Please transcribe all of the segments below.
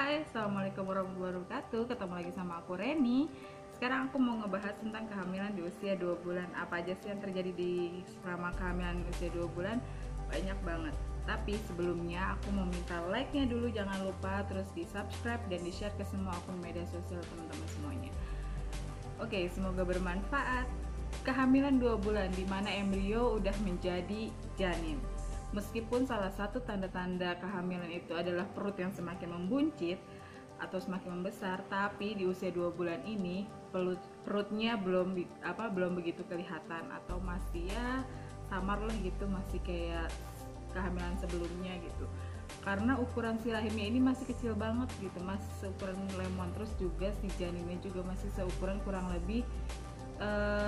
Hai, Assalamualaikum warahmatullahi wabarakatuh. Ketemu lagi sama aku Reni. Sekarang aku mau ngebahas tentang kehamilan di usia 2 bulan. Apa aja sih yang terjadi di selama kehamilan di usia 2 bulan? Banyak banget. Tapi sebelumnya aku mau minta like-nya dulu, jangan lupa. Terus di subscribe dan di share ke semua akun media sosial teman-teman semuanya. Oke, semoga bermanfaat. Kehamilan 2 bulan di mana embrio udah menjadi janin. Meskipun salah satu tanda-tanda kehamilan itu adalah perut yang semakin membuncit atau semakin membesar, tapi di usia 2 bulan ini perutnya belum begitu kelihatan atau masih ya samar lah gitu, masih kayak kehamilan sebelumnya gitu. Karena ukuran si rahimnya ini masih kecil banget gitu, masih seukuran lemon, terus juga si janinnya juga masih seukuran kurang lebih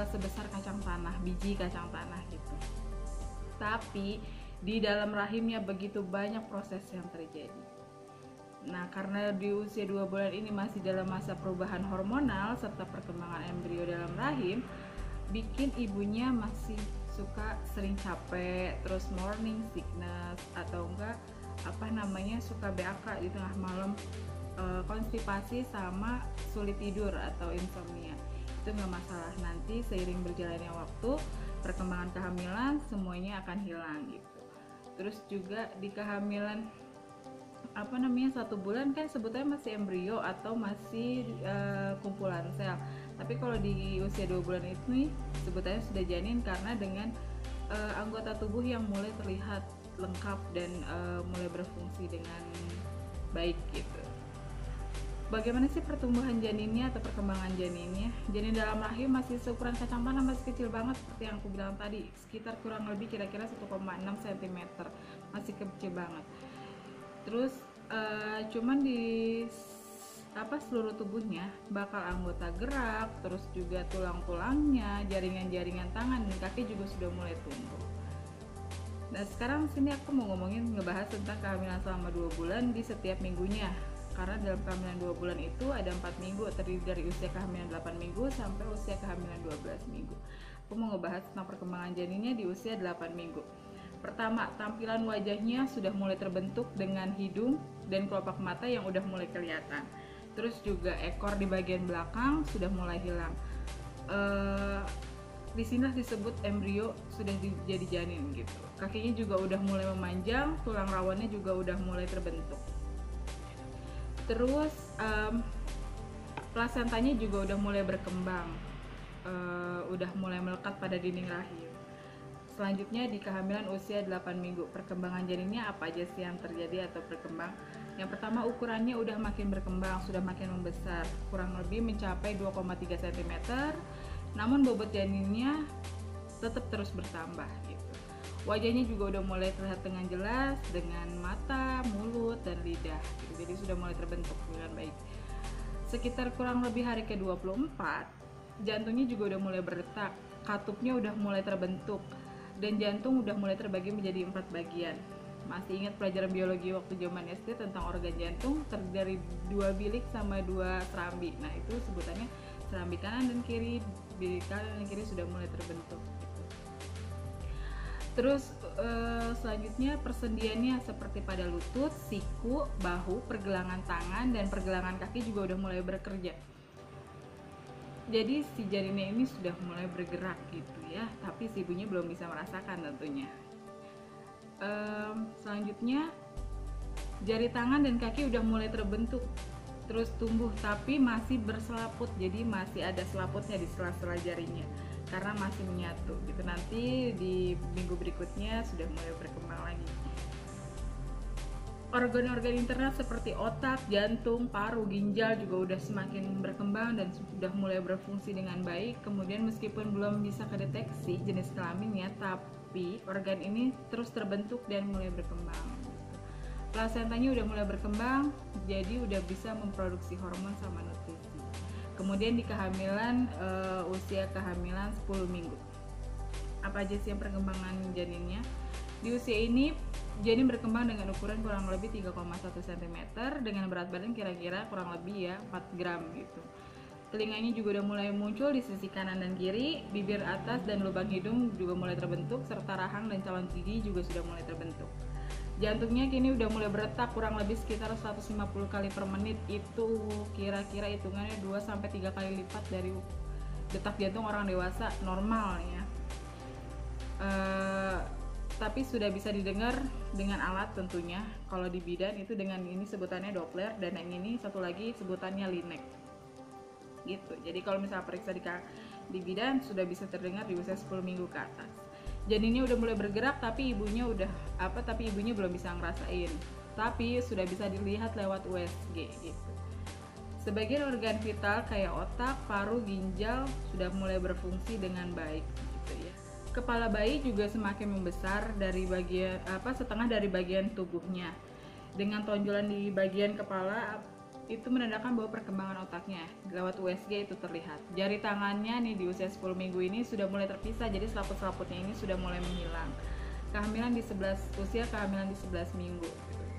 sebesar kacang tanah, biji kacang tanah gitu. Tapi di dalam rahimnya begitu banyak proses yang terjadi. Nah, karena di usia 2 bulan ini masih dalam masa perubahan hormonal serta perkembangan embrio dalam rahim, bikin ibunya masih sering capek, terus morning sickness atau enggak suka BAK di tengah malam, konstipasi sama sulit tidur atau insomnia. Itu nggak masalah, nanti seiring berjalannya waktu perkembangan kehamilan semuanya akan hilang gitu. Terus juga di kehamilan 1 bulan kan sebetulnya masih embrio atau masih kumpulan sel. Tapi kalau di usia 2 bulan itu nih sebetulnya sudah janin, karena dengan anggota tubuh yang mulai terlihat lengkap dan mulai berfungsi dengan baik gitu. Bagaimana sih pertumbuhan janinnya atau perkembangan janinnya? Janin dalam rahim masih seukuran kacang tanah, masih kecil banget seperti yang aku bilang tadi, sekitar kurang lebih kira-kira 1,6 cm, masih kecil banget. Terus cuman di seluruh tubuhnya bakal anggota gerak, terus juga tulang-tulangnya, jaringan-jaringan tangan dan kaki juga sudah mulai tumbuh. Nah, sekarang sini aku mau ngebahas tentang kehamilan selama 2 bulan di setiap minggunya. Karena dalam kehamilan 2 bulan itu ada 4 minggu, terdiri dari usia kehamilan 8 minggu sampai usia kehamilan 12 minggu. Aku mau ngebahas tentang perkembangan janinnya di usia 8 minggu. Pertama, tampilan wajahnya sudah mulai terbentuk dengan hidung dan kelopak mata yang udah mulai kelihatan. Terus juga ekor di bagian belakang sudah mulai hilang. Di sini disebut embrio sudah jadi janin gitu. Kakinya juga udah mulai memanjang, tulang rawannya juga udah mulai terbentuk. Terus plasentanya juga udah mulai berkembang, udah mulai melekat pada dinding rahim. Selanjutnya di kehamilan usia 8 minggu, perkembangan janinnya apa aja sih yang terjadi atau berkembang? Yang pertama, ukurannya udah makin berkembang, sudah makin membesar, kurang lebih mencapai 2,3 cm. Namun bobot janinnya tetap terus bertambah gitu. Wajahnya juga udah mulai terlihat dengan jelas, dengan mata, mulut, dan lidah gitu. Jadi sudah mulai terbentuk dengan baik. Sekitar kurang lebih hari ke-24, jantungnya juga udah mulai berdetak, katupnya udah mulai terbentuk, dan jantung udah mulai terbagi menjadi 4 bagian. Masih ingat pelajaran biologi waktu zaman SD tentang organ jantung terdiri dari 2 bilik sama 2 serambi. Nah, itu sebutannya serambi kanan dan kiri, bilik kanan dan kiri sudah mulai terbentuk. Terus selanjutnya persendiannya seperti pada lutut, siku, bahu, pergelangan tangan, dan pergelangan kaki juga udah mulai bekerja. Jadi si janinnya ini sudah mulai bergerak gitu ya, tapi si ibunya belum bisa merasakan tentunya. Selanjutnya jari tangan dan kaki udah mulai terbentuk, terus tumbuh, tapi masih berselaput, jadi masih ada selaputnya di sela-sela jarinya karena masih menyatu gitu. Nanti di minggu berikutnya sudah mulai berkembang lagi. Organ-organ internal seperti otak, jantung, paru, ginjal juga udah semakin berkembang dan sudah mulai berfungsi dengan baik. Kemudian meskipun belum bisa kedeteksi jenis kelaminnya, tapi organ ini terus terbentuk dan mulai berkembang. Plasentanya udah mulai berkembang, jadi udah bisa memproduksi hormon sama nutrisi. Kemudian di kehamilan usia kehamilan 10 minggu, apa aja sih yang perkembangan janinnya? Di usia ini janin berkembang dengan ukuran kurang lebih 3,1 cm dengan berat badan kira-kira kurang lebih ya 4 gram gitu. Telinganya juga udah mulai muncul di sisi kanan dan kiri, bibir atas dan lubang hidung juga mulai terbentuk, serta rahang dan calon gigi juga sudah mulai terbentuk. Jantungnya kini udah mulai berdetak kurang lebih sekitar 150 kali per menit. Itu kira-kira hitungannya 2-3 kali lipat dari detak jantung orang dewasa normal ya. Tapi sudah bisa didengar dengan alat tentunya. Kalau di bidan itu dengan ini sebutannya Doppler, dan yang ini satu lagi sebutannya Linek gitu. Jadi kalau misalnya periksa di bidan sudah bisa terdengar di usia 10 minggu ke atas. Janinnya udah mulai bergerak tapi ibunya belum bisa ngerasain. Tapi sudah bisa dilihat lewat USG gitu. Sebagian organ vital kayak otak, paru, ginjal sudah mulai berfungsi dengan baik gitu ya. Kepala bayi juga semakin membesar dari setengah dari bagian tubuhnya. Dengan tonjolan di bagian kepala itu menandakan bahwa perkembangan otaknya lewat USG itu terlihat. Jari tangannya nih di usia 10 minggu ini sudah mulai terpisah, jadi selaput-selaputnya ini sudah mulai menghilang. Usia kehamilan di 11 minggu.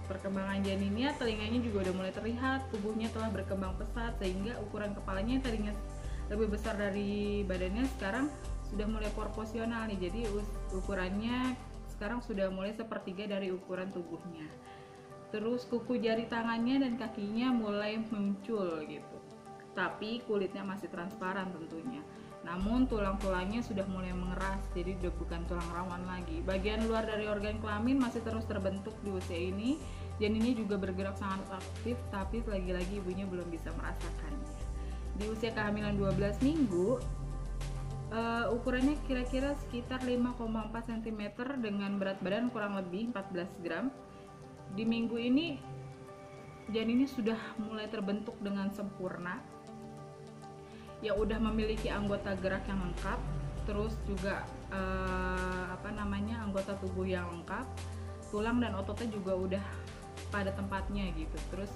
Perkembangan janinnya, telinganya juga udah mulai terlihat, tubuhnya telah berkembang pesat sehingga ukuran kepalanya yang tadinya lebih besar dari badannya sekarang sudah mulai proporsional nih. Jadi ukurannya sekarang sudah mulai sepertiga dari ukuran tubuhnya. Terus kuku jari tangannya dan kakinya mulai muncul gitu. Tapi kulitnya masih transparan tentunya. Namun tulang-tulangnya sudah mulai mengeras, jadi udah bukan tulang rawan lagi. Bagian luar dari organ kelamin masih terus terbentuk di usia ini. Janinnya juga bergerak sangat aktif, tapi lagi-lagi ibunya belum bisa merasakannya. Di usia kehamilan 12 minggu, ukurannya kira-kira sekitar 5,4 cm dengan berat badan kurang lebih 14 gram. Di minggu ini janinnya sudah mulai terbentuk dengan sempurna, ya udah memiliki anggota gerak yang lengkap, terus juga anggota tubuh yang lengkap, tulang dan ototnya juga udah pada tempatnya gitu. Terus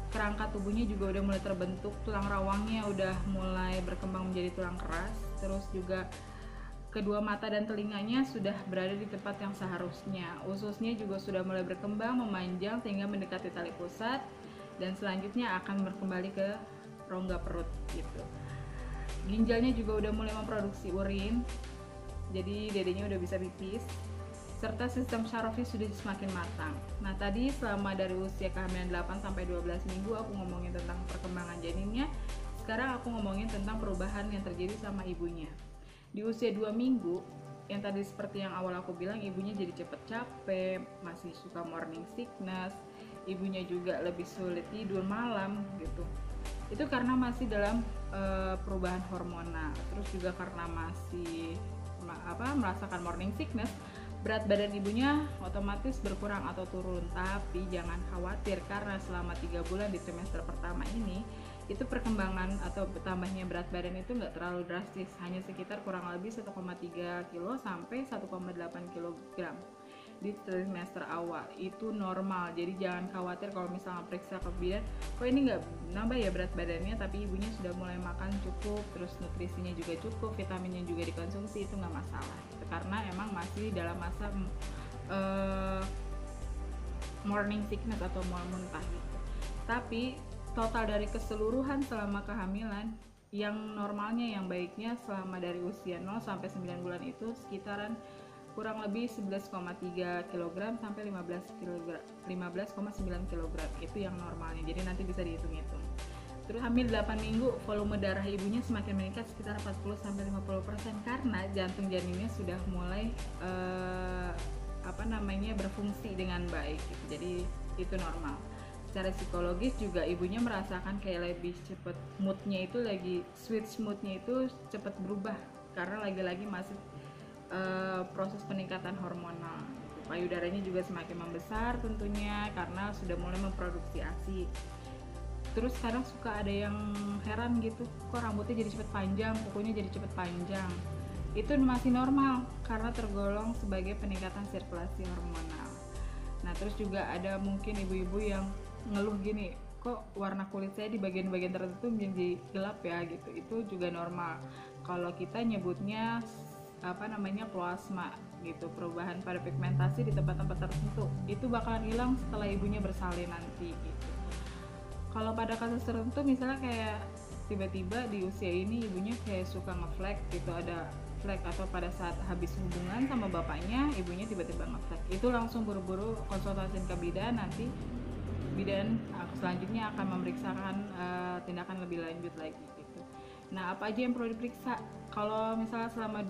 kerangka tubuhnya juga udah mulai terbentuk, tulang rawangnya udah mulai berkembang menjadi tulang keras, terus juga kedua mata dan telinganya sudah berada di tempat yang seharusnya. Ususnya juga sudah mulai berkembang, memanjang sehingga mendekati tali pusat, dan selanjutnya akan kembali ke rongga perut gitu. Ginjalnya juga udah mulai memproduksi urin, jadi dedenya udah bisa pipis, serta sistem sarafnya sudah semakin matang. Nah tadi selama dari usia kehamilan 8-12 minggu aku ngomongin tentang perkembangan janinnya. Sekarang aku ngomongin tentang perubahan yang terjadi sama ibunya. Di usia 2 minggu, yang tadi seperti yang awal aku bilang, ibunya jadi cepet capek, masih suka morning sickness, ibunya juga lebih sulit tidur malam gitu. Itu karena masih dalam perubahan hormonal. Terus juga karena masih merasakan morning sickness, berat badan ibunya otomatis berkurang atau turun. Tapi jangan khawatir, karena selama 3 bulan di trimester pertama ini itu perkembangan atau bertambahnya berat badan itu nggak terlalu drastis, hanya sekitar kurang lebih 1,3 kilo sampai 1,8 kg di trimester awal. Itu normal, jadi jangan khawatir kalau misalnya periksa ke bidan kok ini nggak nambah ya berat badannya, tapi ibunya sudah mulai makan cukup, terus nutrisinya juga cukup, vitaminnya juga dikonsumsi, itu nggak masalah gitu. Karena emang masih dalam masa morning sickness atau mual muntah gitu. Tapi total dari keseluruhan selama kehamilan, yang normalnya, yang baiknya selama dari usia 0 sampai 9 bulan itu sekitaran kurang lebih 11,3 kg sampai 15,9 kg, itu yang normalnya. Jadi nanti bisa dihitung-hitung. Terus hamil 8 minggu, volume darah ibunya semakin meningkat sekitar 40-50% karena jantung janinnya sudah mulai berfungsi dengan baik gitu. Jadi itu normal. Secara psikologis juga ibunya merasakan kayak lebih cepet moodnya itu switch moodnya itu cepet berubah karena lagi-lagi masih proses peningkatan hormonal. Payudaranya juga semakin membesar tentunya karena sudah mulai memproduksi ASI. Terus kadang suka ada yang heran gitu, kok rambutnya jadi cepet panjang, kukunya jadi cepet panjang. Itu masih normal karena tergolong sebagai peningkatan sirkulasi hormonal. Nah terus juga ada mungkin ibu-ibu yang ngeluh gini, kok warna kulit saya di bagian-bagian tertentu menjadi gelap ya gitu. Itu juga normal. Kalau kita nyebutnya plasma gitu, perubahan pada pigmentasi di tempat-tempat tertentu. Itu bakalan hilang setelah ibunya bersalin nanti gitu. Kalau pada kasus tertentu misalnya kayak tiba-tiba di usia ini ibunya kayak suka ngeflek gitu, ada ngeflag, atau pada saat habis hubungan sama bapaknya ibunya tiba-tiba ngeflag, itu langsung buru-buru konsultasiin ke bidan. Nanti bidan selanjutnya akan memeriksakan tindakan lebih lanjut lagi gitu. Nah, apa aja yang perlu diperiksa? Kalau misalnya selama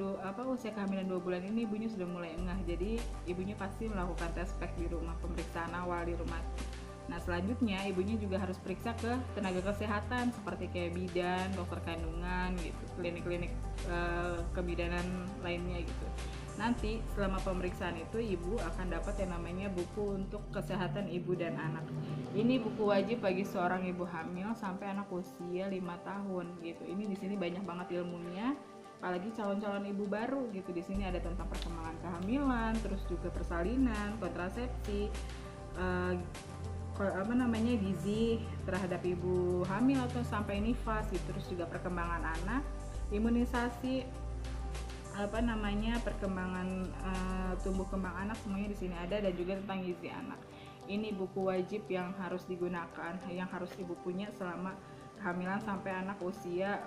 usia kehamilan 2 bulan ini ibunya sudah mulai engah, jadi ibunya pasti melakukan tes pack di rumah, pemeriksaan awal di rumah. Nah, selanjutnya ibunya juga harus periksa ke tenaga kesehatan seperti kayak bidan, dokter kandungan gitu, klinik-klinik kebidanan lainnya gitu. Nanti selama pemeriksaan itu ibu akan dapat yang namanya buku untuk kesehatan ibu dan anak. Ini buku wajib bagi seorang ibu hamil sampai anak usia 5 tahun gitu. Ini di sini banyak banget ilmunya, apalagi calon-calon ibu baru gitu. Di sini ada tentang perkembangan kehamilan, terus juga persalinan, kontrasepsi, gizi terhadap ibu hamil atau sampai nifas gitu, terus juga perkembangan anak, imunisasi, perkembangan tumbuh kembang anak, semuanya di sini ada, dan juga tentang gizi anak. Ini buku wajib yang harus digunakan, yang harus ibu punya selama kehamilan sampai anak usia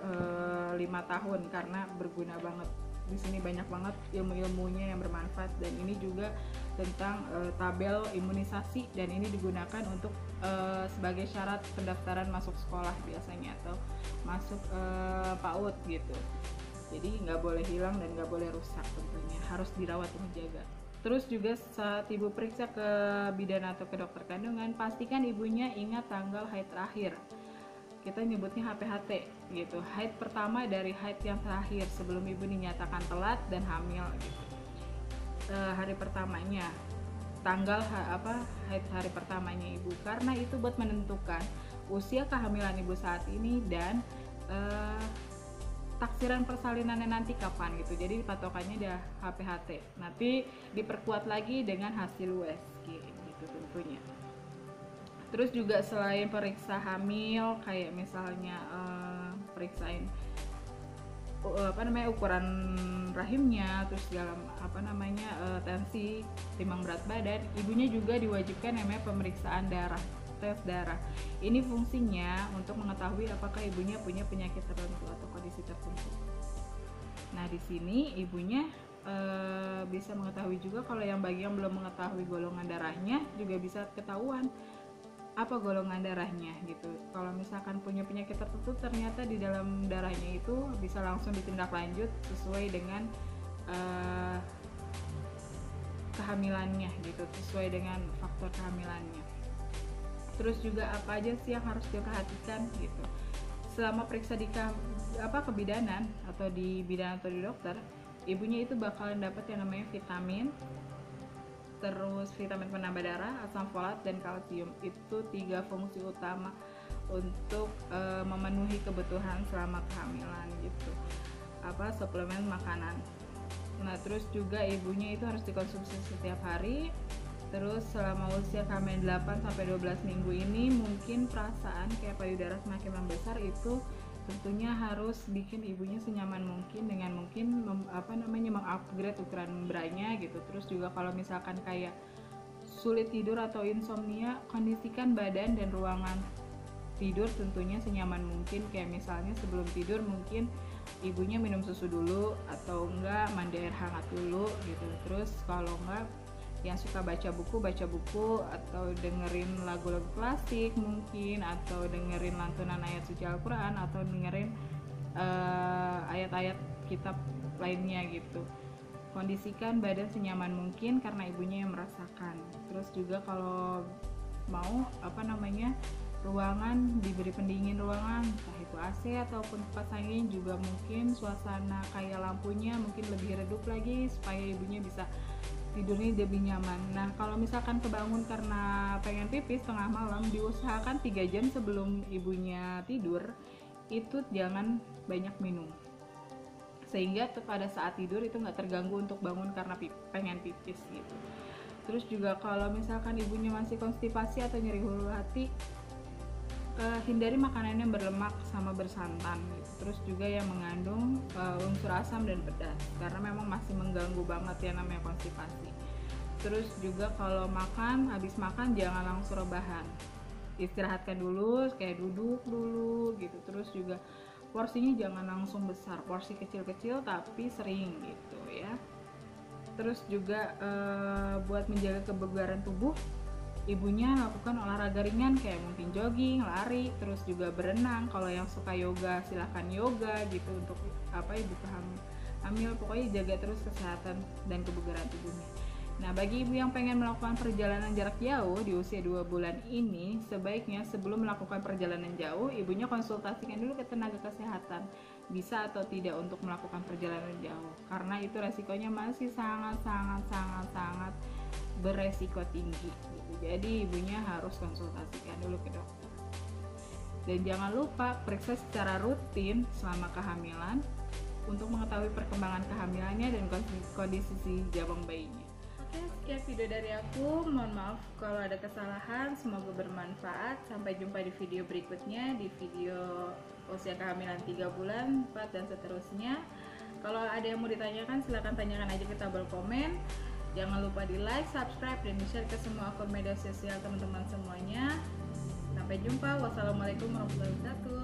5 tahun, karena berguna banget. Di sini banyak banget ilmu-ilmunya yang bermanfaat, dan ini juga tentang tabel imunisasi, dan ini digunakan untuk sebagai syarat pendaftaran masuk sekolah biasanya, atau masuk PAUD gitu. Jadi nggak boleh hilang dan nggak boleh rusak, tentunya harus dirawat dan dijaga. Terus juga saat ibu periksa ke bidan atau ke dokter kandungan, pastikan ibunya ingat tanggal haid terakhir. Kita nyebutnya HPHT gitu, haid pertama dari haid yang terakhir sebelum ibu dinyatakan telat dan hamil gitu. Hari pertamanya, tanggal haid hari pertamanya ibu, karena itu buat menentukan usia kehamilan ibu saat ini dan taksiran persalinannya nanti kapan gitu. Jadi patokannya udah HPHT, nanti diperkuat lagi dengan hasil USG gitu tentunya. Terus juga selain periksa hamil, kayak misalnya periksain ukuran rahimnya, terus dalam tensi, timbang berat badan, ibunya juga diwajibkan namanya pemeriksaan darah, tes darah. Ini fungsinya untuk mengetahui apakah ibunya punya penyakit tertentu atau kondisi tertentu. Nah, di sini ibunya bisa mengetahui juga, kalau yang bagi yang belum mengetahui golongan darahnya juga bisa ketahuan apa golongan darahnya gitu. Kalau misalkan punya penyakit tertentu, ternyata di dalam darahnya itu bisa langsung ditindaklanjut sesuai dengan kehamilannya gitu, sesuai dengan faktor kehamilannya. Terus juga apa aja sih yang harus diperhatikan gitu selama periksa di kebidanan atau di bidan atau di dokter. Ibunya itu bakalan dapat yang namanya vitamin, terus vitamin penambah darah, asam folat, dan kalsium. Itu 3 fungsi utama untuk memenuhi kebutuhan selama kehamilan gitu, suplemen makanan. Nah, terus juga ibunya itu harus dikonsumsi setiap hari. Terus selama usia kehamilan 8-12 minggu ini, mungkin perasaan kayak payudara semakin membesar, itu tentunya harus bikin ibunya senyaman mungkin dengan mungkin mengupgrade ukuran branya gitu. Terus juga kalau misalkan kayak sulit tidur atau insomnia, kondisikan badan dan ruangan tidur tentunya senyaman mungkin. Kayak misalnya sebelum tidur mungkin ibunya minum susu dulu, atau enggak mandi air hangat dulu gitu. Terus kalau enggak, yang suka baca buku, atau dengerin lagu-lagu klasik mungkin, atau dengerin lantunan ayat suci Al-Quran, atau dengerin ayat-ayat kitab lainnya gitu. Kondisikan badan senyaman mungkin karena ibunya yang merasakan. Terus juga kalau mau ruangan diberi pendingin ruangan, entah itu AC ataupun kipas angin, juga mungkin suasana kayak lampunya mungkin lebih redup lagi supaya ibunya bisa tidurnya lebih nyaman. Nah, kalau misalkan kebangun karena pengen pipis tengah malam, diusahakan 3 jam sebelum ibunya tidur itu jangan banyak minum, sehingga pada saat tidur itu nggak terganggu untuk bangun karena pengen pipis gitu. Terus juga kalau misalkan ibunya masih konstipasi atau nyeri hulu hati, hindari makanan yang berlemak sama bersantan gitu. Terus juga yang mengandung unsur asam dan pedas, karena memang masih mengganggu banget yang namanya konstipasi. Terus juga kalau habis makan jangan langsung rebahan, istirahatkan dulu, kayak duduk dulu gitu. Terus juga porsinya jangan langsung besar, porsi kecil-kecil tapi sering gitu ya. Terus juga buat menjaga kebugaran tubuh, ibunya lakukan olahraga ringan kayak mungkin jogging, lari, terus juga berenang. Kalau yang suka yoga silahkan yoga gitu untuk ibu hamil. Pokoknya jaga terus kesehatan dan kebugaran tubuhnya. Nah, bagi ibu yang pengen melakukan perjalanan jarak jauh di usia 2 bulan ini, sebaiknya sebelum melakukan perjalanan jauh, ibunya konsultasikan dulu ke tenaga kesehatan bisa atau tidak untuk melakukan perjalanan jauh, karena itu resikonya masih sangat beresiko tinggi gitu. Jadi ibunya harus konsultasikan dulu ke dokter. Dan jangan lupa periksa secara rutin selama kehamilan untuk mengetahui perkembangan kehamilannya dan kondisi si jabang bayinya. Oke, sekian video dari aku. Mohon maaf kalau ada kesalahan. Semoga bermanfaat. Sampai jumpa di video berikutnya, di video usia kehamilan 3 bulan, 4 dan seterusnya. Kalau ada yang mau ditanyakan, silahkan tanyakan aja ke tabel komen. Jangan lupa di like, subscribe, dan di share ke semua akun media sosial teman-teman semuanya. Sampai jumpa. Wassalamualaikum warahmatullahi wabarakatuh.